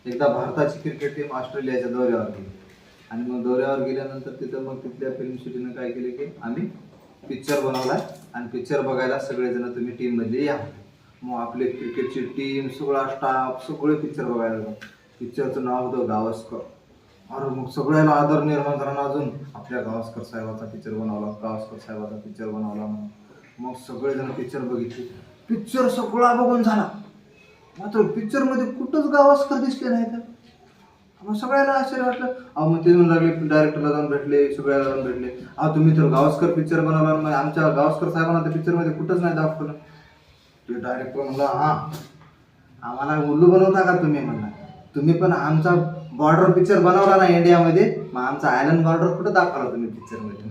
एकदा भारताची cricket team ऑस्ट्रेलियाच्या दौऱ्यावर गेली आणि मग दौऱ्यावर गेल्यानंतर तिथं मग तिथल्या फिल्म सिटीनं काय केलं की आम्ही पिक्चर बनवला आणि पिक्चर बघायला सगळेजण तुम्ही टीममध्ये या. मग आपले क्रिकेटची टीम सगळा स्टाफ सगळे पिक्चर बघायला लागलो. पिक्चरचं नाव होतं गावस्कर. अरे मग सगळ्याला आदर निर्माण झाला अजून आपल्या गावस्कर साहेबाचा पिक्चर बनवला, गावस्कर साहेबाचा पिक्चर बनवला म्हणून. मग सगळेजण पिक्चर बघितले. पिक्चर सगळा बघून झाला मात्र पिक्चर मध्ये कुठंच गावस्कर दिसले नाही तर मग सगळ्याला आश्चर्य वाटलं. मग ते म्हणून लागले डायरेक्टरला जाऊन भेटले, सगळ्याला जाऊन भेटले. तुम्ही तर गावस्कर पिक्चर बनवला, मग आमच्या गावस्कर साहेबांना त्या पिक्चर मध्ये कुठंच नाही दाखवलं. ते डायरेक्टर म्हणला आम्हाला उल्लू बनवता का तुम्ही? म्हणला तुम्ही पण आमचा बॉर्डर पिक्चर बनवला ना इंडियामध्ये, मग आमचा आयलंड बॉर्डर कुठं दाखवला तुम्ही पिक्चर मध्ये?